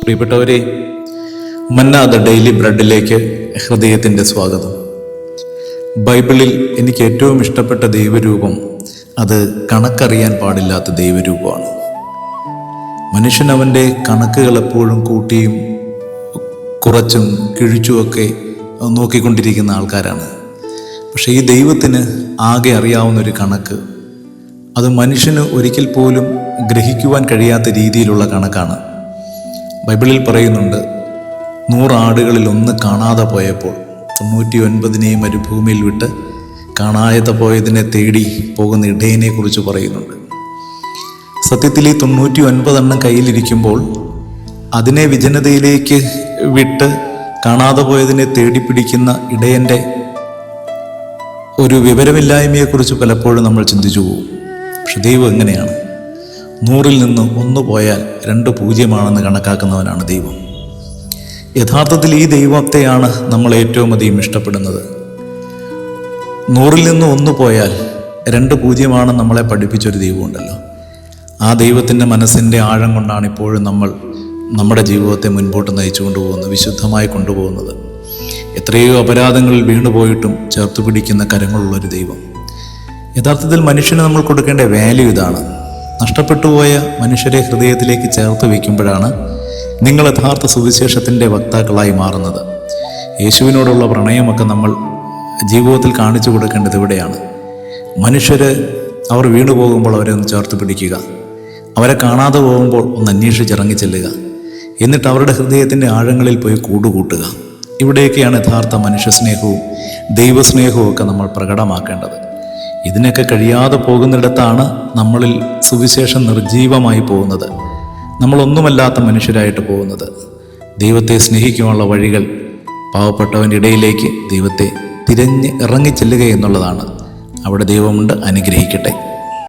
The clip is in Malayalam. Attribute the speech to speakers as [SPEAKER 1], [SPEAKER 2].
[SPEAKER 1] പ്രിയപ്പെട്ടവരെ, മന്ന ദ ഡെയിലി ബ്രെഡിലേക്ക് ഹൃദയത്തിൻ്റെ സ്വാഗതം. ബൈബിളിൽ എനിക്ക് ഏറ്റവും ഇഷ്ടപ്പെട്ട ദൈവരൂപം അത് കണക്കറിയാൻ പാടില്ലാത്ത ദൈവരൂപമാണ്. മനുഷ്യൻ അവൻ്റെ കണക്കുകൾ എപ്പോഴും കൂട്ടിയും കുറച്ചും കിഴിച്ചുമൊക്കെ നോക്കിക്കൊണ്ടിരിക്കുന്ന ആൾക്കാരാണ്. പക്ഷേ ഈ ദൈവത്തിന് ആകെ അറിയാവുന്നൊരു കണക്ക്, അത് മനുഷ്യന് ഒരിക്കൽ പോലും ഗ്രഹിക്കുവാൻ കഴിയാത്ത രീതിയിലുള്ള കണക്കാണ്. ബൈബിളിൽ പറയുന്നുണ്ട്, 100 ആടുകളിൽ 1 കാണാതെ പോയപ്പോൾ 99 മരുഭൂമിയിൽ വിട്ട് കാണാതെ പോയതിനെ തേടി പോകുന്ന ഇടയനെ കുറിച്ച് പറയുന്നുണ്ട്. സത്യത്തിൽ ഈ 99 കയ്യിലിരിക്കുമ്പോൾ അതിനെ വിജനതയിലേക്ക് വിട്ട് കാണാതെ പോയതിനെ തേടിപ്പിടിക്കുന്ന ഇടയൻ്റെ ഒരു വിവരമില്ലായ്മയെക്കുറിച്ച് പലപ്പോഴും നമ്മൾ ചിന്തിച്ചു പോകും. പക്ഷെ ദൈവം എങ്ങനെയാണ്? 100ൽ നിന്ന് 1 പോയാൽ 2 പൂജ്യമാണെന്ന് കണക്കാക്കുന്നവനാണ് ദൈവം. യഥാർത്ഥത്തിൽ ഈ ദൈവത്തെയാണ് നമ്മൾ ഏറ്റവും അധികം ഇഷ്ടപ്പെടുന്നത്. 100ൽ നിന്ന് 1 പോയാൽ 2 പൂജ്യമാണെന്ന് നമ്മളെ പഠിപ്പിച്ചൊരു ദൈവമുണ്ടല്ലോ. ആ ദൈവത്തിൻ്റെ മനസ്സിൻ്റെ ആഴം കൊണ്ടാണ് ഇപ്പോഴും നമ്മൾ നമ്മുടെ ജീവിതത്തെ മുൻപോട്ട് നയിച്ചു കൊണ്ടുപോകുന്നത്, വിശുദ്ധമായി കൊണ്ടുപോകുന്നത്. എത്രയോ അപരാധങ്ങളിൽ വീണുപോയിട്ടും ചേർത്ത് പിടിക്കുന്ന കരങ്ങളുള്ളൊരു ദൈവം. യഥാർത്ഥത്തിൽ മനുഷ്യന് നമ്മൾ കൊടുക്കേണ്ട വാല്യൂ ഇതാണ്. നഷ്ടപ്പെട്ടുപോയ മനുഷ്യരെ ഹൃദയത്തിലേക്ക് ചേർത്ത് വയ്ക്കുമ്പോഴാണ് നിങ്ങൾ യഥാർത്ഥ സുവിശേഷത്തിൻ്റെ വക്താക്കളായി മാറുന്നത്. യേശുവിനോടുള്ള പ്രണയമൊക്കെ നമ്മൾ ജീവിതത്തിൽ കാണിച്ചു കൊടുക്കേണ്ടത് ഇവിടെയാണ്. മനുഷ്യർ അവർ വീണു പോകുമ്പോൾ അവരെ ഒന്ന് ചേർത്ത് പിടിക്കുക, അവരെ കാണാതെ പോകുമ്പോൾ ഒന്ന് അന്വേഷിച്ചിറങ്ങി ചെല്ലുക, എന്നിട്ട് അവരുടെ ഹൃദയത്തിൻ്റെ ആഴങ്ങളിൽ പോയി കൂടുകൂട്ടുക. ഇവിടെയൊക്കെയാണ് യഥാർത്ഥ മനുഷ്യസ്നേഹവും ദൈവസ്നേഹവും ഒക്കെ നമ്മൾ പ്രകടമാക്കേണ്ടത്. ഇതിനൊക്കെ കഴിയാതെ പോകുന്നിടത്താണ് നമ്മളിൽ സുവിശേഷം നിർജീവമായി പോകുന്നത്, നമ്മളൊന്നുമല്ലാത്ത മനുഷ്യരായിട്ട് പോകുന്നത്. ദൈവത്തെ സ്നേഹിക്കുവാനുള്ള വഴികൾ പാവപ്പെട്ടവൻ്റെ ഇടയിലേക്ക് ദൈവത്തെ തിരഞ്ഞ് ഇറങ്ങിച്ചെല്ലുക എന്നുള്ളതാണ്. അവിടെ ദൈവമുണ്ട്. അനുഗ്രഹിക്കട്ടെ.